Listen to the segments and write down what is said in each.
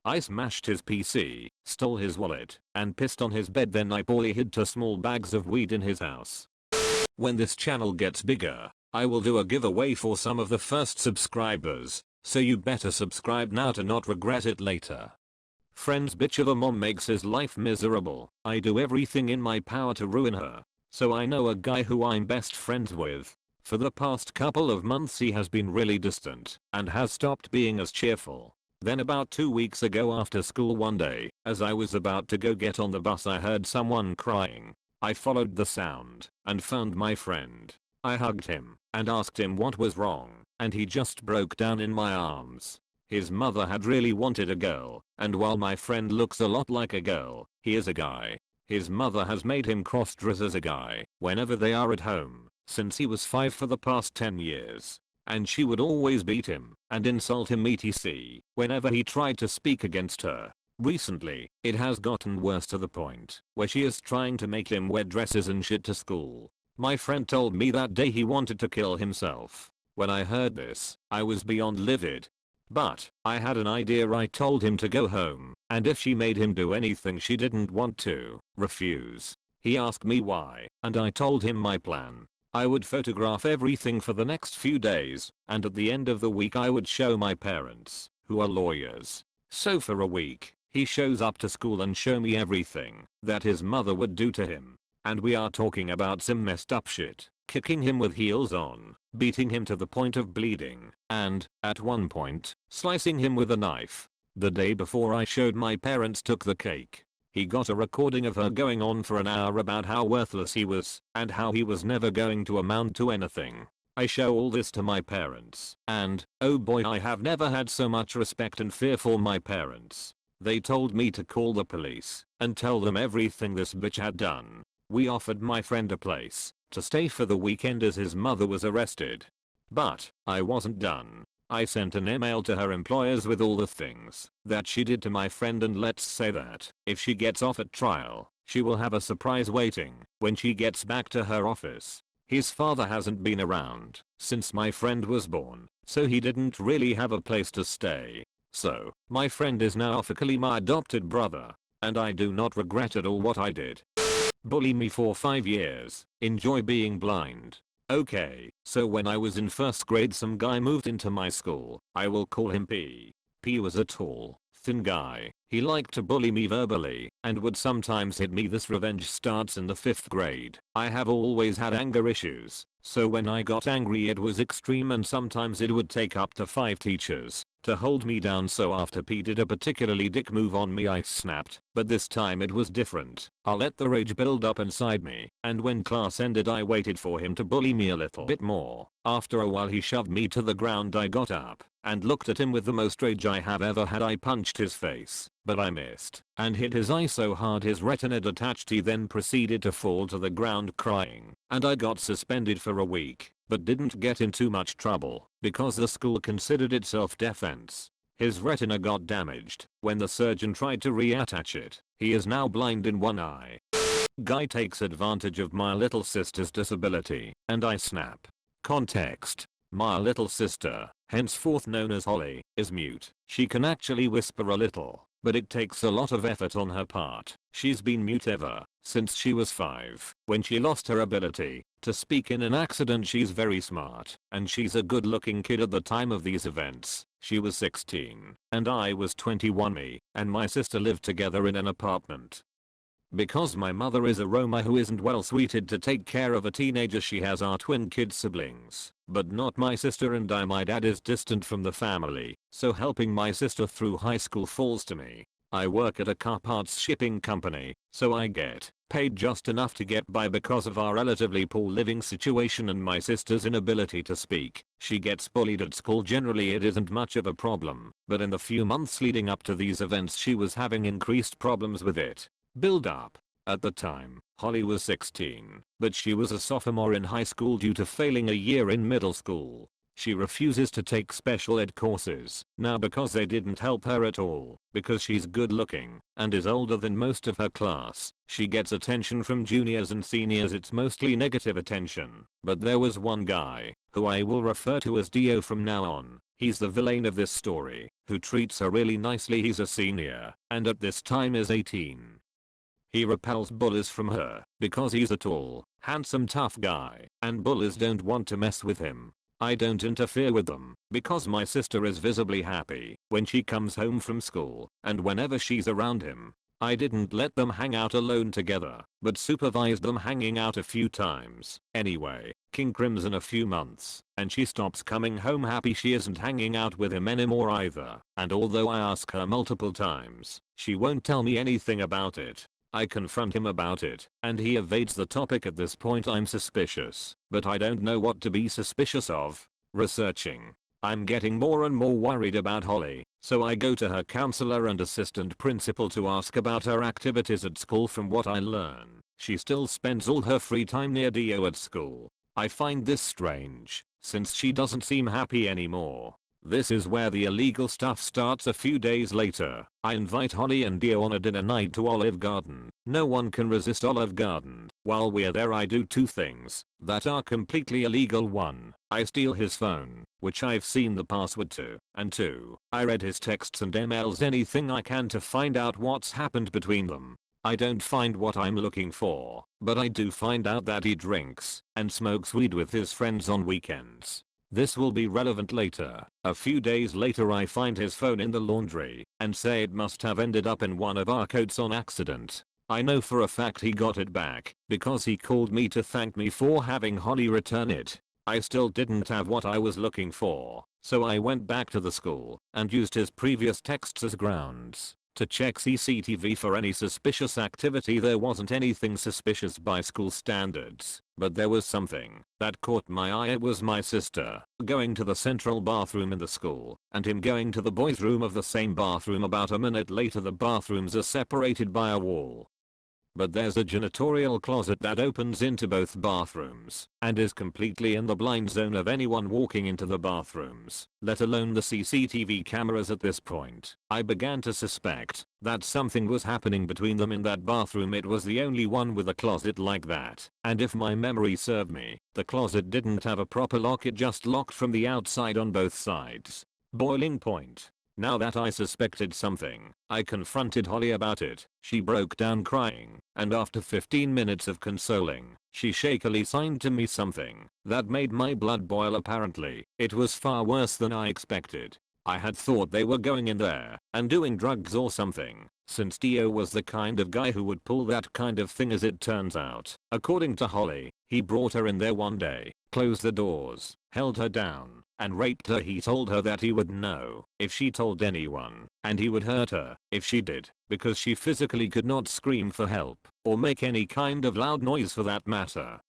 I smashed his PC, stole his wallet, and pissed on his bed. Then I poorly hid 2 small bags of weed in his house. When this channel gets bigger, I will do a giveaway for some of the first subscribers, so you better subscribe now to not regret it later. Friend's bitch of a mom makes his life miserable. I do everything in my power to ruin her. So I know a guy who I'm best friends with. For the past couple of months he has been really distant and has stopped being as cheerful. Then about 2 weeks ago after school one day, as I was about to go get on the bus, I heard someone crying. I followed the sound and found my friend. I hugged him and asked him what was wrong, and he just broke down in my arms. His mother had really wanted a girl, and while my friend looks a lot like a girl, he is a guy. His mother has made him cross-dress as a guy whenever they are at home, since he was 5 for the past 10 years. And she would always beat him and insult him etc. whenever he tried to speak against her. Recently, it has gotten worse to the point where she is trying to make him wear dresses and shit to school. My friend told me that day he wanted to kill himself. When I heard this, I was beyond livid. But I had an idea. I told him to go home, and if she made him do anything she didn't want to, refuse. He asked me why, and I told him my plan. I would photograph everything for the next few days, and at the end of the week I would show my parents, who are lawyers. So for a week, he shows up to school and show me everything that his mother would do to him. And we are talking about some messed up shit. Kicking him with heels on, beating him to the point of bleeding, and, at one point, slicing him with a knife. The day before I showed my parents took the cake. He got a recording of her going on for an hour about how worthless he was, and how he was never going to amount to anything. I show all this to my parents, and, oh boy, I have never had so much respect and fear for my parents. They told me to call the police, and tell them everything this bitch had done. We offered my friend a place to stay for the weekend as his mother was arrested. But I wasn't done. I sent an email to her employers with all the things that she did to my friend, and let's say that if she gets off at trial, she will have a surprise waiting when she gets back to her office. His father hasn't been around since my friend was born, so he didn't really have a place to stay. So, my friend is now officially my adopted brother, and I do not regret at all what I did. Bully me for 5 years, enjoy being blind. Okay, so when I was in 1st grade some guy moved into my school. I will call him P. P was a tall, thin guy. He liked to bully me verbally and would sometimes hit me. This revenge starts in the 5th grade. I have always had anger issues, so when I got angry it was extreme, and sometimes it would take up to 5 teachers to hold me down. So after P did a particularly dick move on me I snapped, but this time it was different. I let the rage build up inside me, and when class ended I waited for him to bully me a little bit more. After a while he shoved me to the ground. I got up and looked at him with the most rage I have ever had. I punched his face, but I missed and hit his eye so hard his retina detached. He then proceeded to fall to the ground crying, and I got suspended for a week, but didn't get in too much trouble because the school considered it self-defense. His retina got damaged when the surgeon tried to reattach it. He is now blind in one eye. Guy takes advantage of my little sister's disability, and I snap. Context: my little sister, henceforth known as Holly, is mute. She can actually whisper a little, but it takes a lot of effort on her part. She's been mute ever since she was 5, when she lost her ability to speak in an accident. She's very smart, and she's a good looking kid. At the time of these events, she was 16, and I was 21. Me and my sister lived together in an apartment. Because my mother is a Roma who isn't well suited to take care of a teenager, she has our twin kid siblings, but not my sister and I. My dad is distant from the family, so helping my sister through high school falls to me. I work at a car parts shipping company, so I get paid just enough to get by because of our relatively poor living situation and my sister's inability to speak. She gets bullied at school. Generally it isn't much of a problem, but in the few months leading up to these events she was having increased problems with it. Build up. At the time, Holly was 16, but she was a sophomore in high school due to failing a year in middle school. She refuses to take special ed courses now because they didn't help her at all. Because she's good looking and is older than most of her class, she gets attention from juniors and seniors. It's mostly negative attention, but there was one guy, who I will refer to as Dio from now on, He's the villain of this story, who treats her really nicely. He's a senior, and at this time is 18. He repels bullies from her because he's a tall, handsome, tough guy, and bullies don't want to mess with him. I don't interfere with them because my sister is visibly happy when she comes home from school and whenever she's around him. I didn't let them hang out alone together, but supervised them hanging out a few times. Anyway, King Crimson a few months, and she stops coming home happy. She isn't hanging out with him anymore either, and although I ask her multiple times, she won't tell me anything about it. I confront him about it, and he evades the topic. At this point I'm suspicious, but I don't know what to be suspicious of. Researching, I'm getting more and more worried about Holly, so I go to her counselor and assistant principal to ask about her activities at school. From what I learn, she still spends all her free time near Dio at school. I find this strange, since she doesn't seem happy anymore. This is where the illegal stuff starts. A few days later, I invite Holly and Dio on a dinner night to Olive Garden. No one can resist Olive Garden. While we're there I do two things that are completely illegal. 1. I steal his phone, which I've seen the password to, and 2. I read his texts and emails, anything I can to find out what's happened between them. I don't find what I'm looking for, but I do find out that he drinks and smokes weed with his friends on weekends. This will be relevant later. A few days later I find his phone in the laundry and say it must have ended up in one of our coats on accident. I know for a fact he got it back because he called me to thank me for having Holly return it. I still didn't have what I was looking for, so I went back to the school and used his previous texts as grounds to check CCTV for any suspicious activity. There wasn't anything suspicious by school standards, but there was something that caught my eye. It was my sister going to the central bathroom in the school and him going to the boys' room of the same bathroom. About a minute later the bathrooms are separated by a wall, but there's a janitorial closet that opens into both bathrooms and is completely in the blind zone of anyone walking into the bathrooms, let alone the CCTV cameras. At this point, I began to suspect that something was happening between them in that bathroom. It was the only one with a closet like that, and if my memory served me, the closet didn't have a proper lock. It just locked from the outside on both sides. Boiling point. Now that I suspected something, I confronted Holly about it. She broke down crying, and after 15 minutes of consoling, she shakily signed to me something that made my blood boil. Apparently, it was far worse than I expected. I had thought they were going in there and doing drugs or something, since Dio was the kind of guy who would pull that kind of thing. As it turns out, according to Holly, he brought her in there one day, closed the doors, held her down, and raped her. He told her that he would know if she told anyone, and he would hurt her if she did, because she physically could not scream for help or make any kind of loud noise for that matter.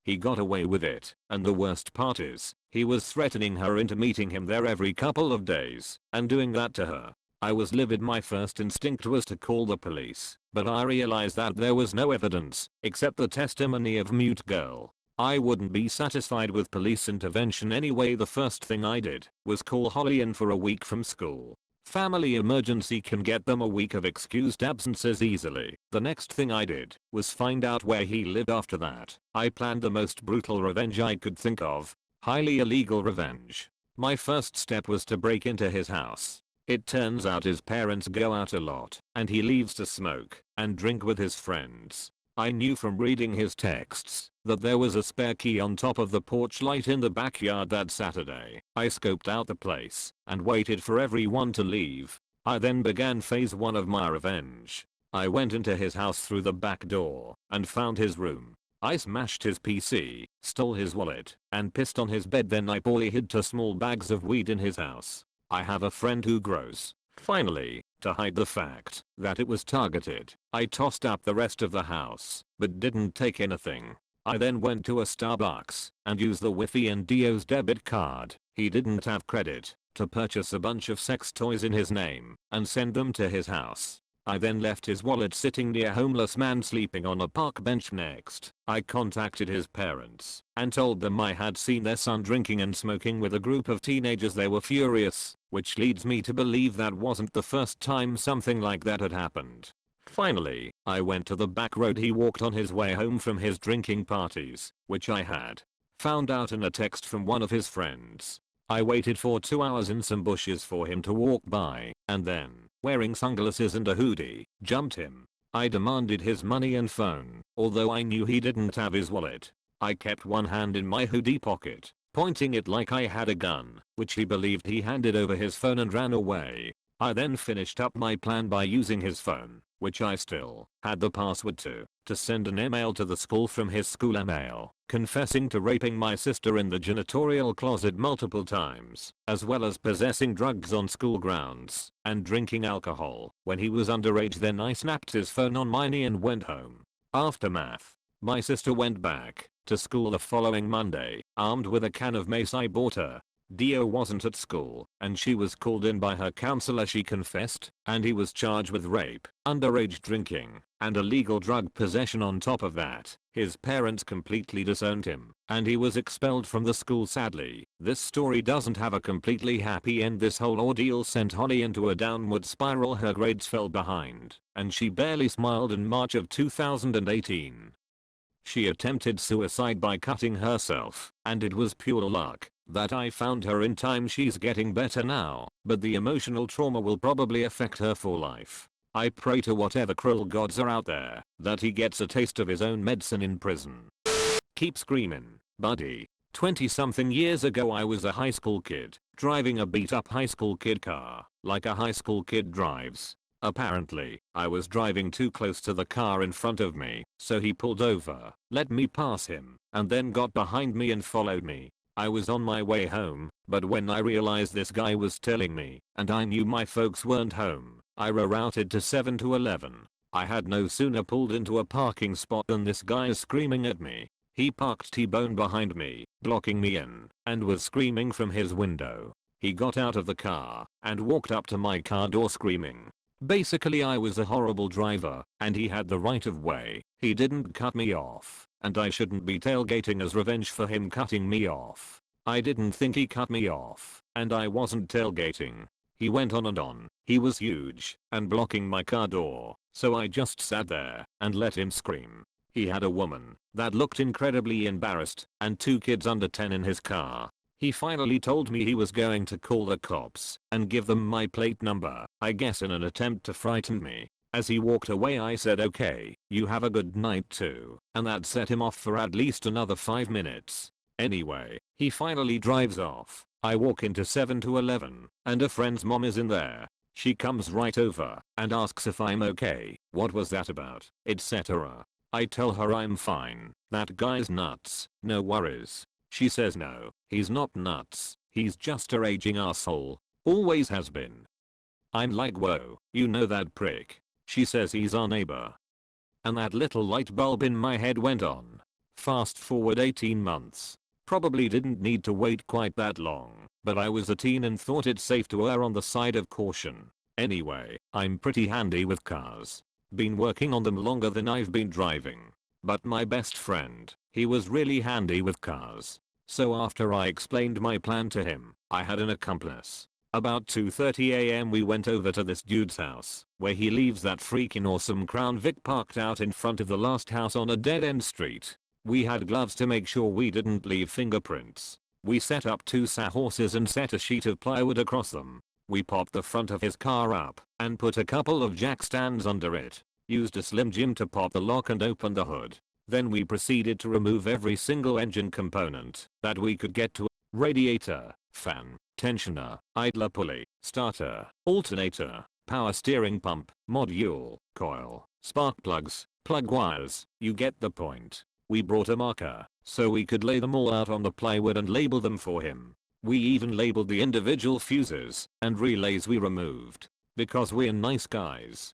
He got away with it, and the worst part is, he was threatening her into meeting him there every couple of days and doing that to her. I was livid. My first instinct was to call the police, but I realized that there was no evidence except the testimony of mute girl. I wouldn't be satisfied with police intervention anyway. The first thing I did was call Holly in for a week from school. Family emergency can get them a week of excused absences easily. The next thing I did was find out where he lived. After that, I planned the most brutal revenge I could think of. Highly illegal revenge. My first step was to break into his house. It turns out his parents go out a lot, and he leaves to smoke and drink with his friends. I knew from reading his texts that there was a spare key on top of the porch light in the backyard that Saturday. I scoped out the place and waited for everyone to leave. I then began phase 1 of my revenge. I went into his house through the back door and found his room. I smashed his PC, stole his wallet, and pissed on his bed. Then I poorly hid 2 small bags of weed in his house. I have a friend who grows. Finally, to hide the fact that it was targeted, I tossed up the rest of the house, but didn't take anything. I then went to a Starbucks and used the Wi-Fi and Dio's debit card, he didn't have credit, to purchase a bunch of sex toys in his name and send them to his house. I then left his wallet sitting near a homeless man sleeping on a park bench. Next, I contacted his parents and told them I had seen their son drinking and smoking with a group of teenagers. They were furious, which leads me to believe that wasn't the first time something like that had happened. Finally, I went to the back road he walked on his way home from his drinking parties, which I had found out in a text from one of his friends. I waited for 2 hours in some bushes for him to walk by, and then, wearing sunglasses and a hoodie, jumped him. I demanded his money and phone, although I knew he didn't have his wallet. I kept one hand in my hoodie pocket, pointing it like I had a gun, which he believed. He handed over his phone and ran away. I then finished up my plan by using his phone, which I still had the password to send an email to the school from his school email, confessing to raping my sister in the janitorial closet multiple times, as well as possessing drugs on school grounds, and drinking alcohol when he was underage. Then I snapped his phone on my knee and went home. Aftermath. My sister went back to school the following Monday, armed with a can of mace I bought her. Dio wasn't at school, and she was called in by her counselor. She confessed, and he was charged with rape, underage drinking, and illegal drug possession. On top of that, his parents completely disowned him, and he was expelled from the school. Sadly, this story doesn't have a completely happy end. This whole ordeal sent Holly into a downward spiral. Her grades fell behind, and she barely smiled. In March of 2018, she attempted suicide by cutting herself, and it was pure luck that I found her in time. She's getting better now, but the emotional trauma will probably affect her for life. I pray to whatever cruel gods are out there that he gets a taste of his own medicine in prison. Keep screaming, buddy. 20-something years ago I was a high school kid, driving a beat up high school kid car, like a high school kid drives. Apparently, I was driving too close to the car in front of me, so he pulled over, let me pass him, and then got behind me and followed me. I was on my way home, but when I realized this guy was telling me, and I knew my folks weren't home, I rerouted to 7-Eleven. I had no sooner pulled into a parking spot than this guy is screaming at me. He parked T-bone behind me, blocking me in, and was screaming from his window. He got out of the car and walked up to my car door screaming. Basically I was a horrible driver, and he had the right of way. He didn't cut me off, and I shouldn't be tailgating as revenge for him cutting me off. I didn't think he cut me off, and I wasn't tailgating. He went on and on. He was huge and blocking my car door, so I just sat there and let him scream. He had a woman that looked incredibly embarrassed and 2 kids under 10 in his car. He finally told me he was going to call the cops and give them my plate number, I guess in an attempt to frighten me. As he walked away I said, okay, you have a good night too, and that set him off for at least another 5 minutes. Anyway, he finally drives off. I walk into 7-Eleven, and a friend's mom is in there. She comes right over and asks if I'm okay, what was that about, etc. I tell her I'm fine, that guy's nuts, no worries. She says no, he's not nuts, he's just a raging asshole, always has been. I'm like, whoa, you know that prick. She says he's our neighbor. And that little light bulb in my head went on. Fast forward 18 months. Probably didn't need to wait quite that long, but I was a teen and thought it safe to err on the side of caution. Anyway, I'm pretty handy with cars. Been working on them longer than I've been driving. But my best friend, he was really handy with cars. So after I explained my plan to him, I had an accomplice. About 2:30 AM we went over to this dude's house, where he leaves that freaking awesome Crown Vic parked out in front of the last house on a dead-end street. We had gloves to make sure we didn't leave fingerprints. We set up 2 horses and set a sheet of plywood across them. We popped the front of his car up and put a couple of jack stands under it. Used a Slim Jim to pop the lock and open the hood. Then we proceeded to remove every single engine component that we could get to: radiator, fan, tensioner, idler pulley, starter, alternator, power steering pump, module, coil, spark plugs, plug wires. You get the point. We brought a marker so we could lay them all out on the plywood and label them for him. We even labeled the individual fuses and relays we removed. Because we're nice guys,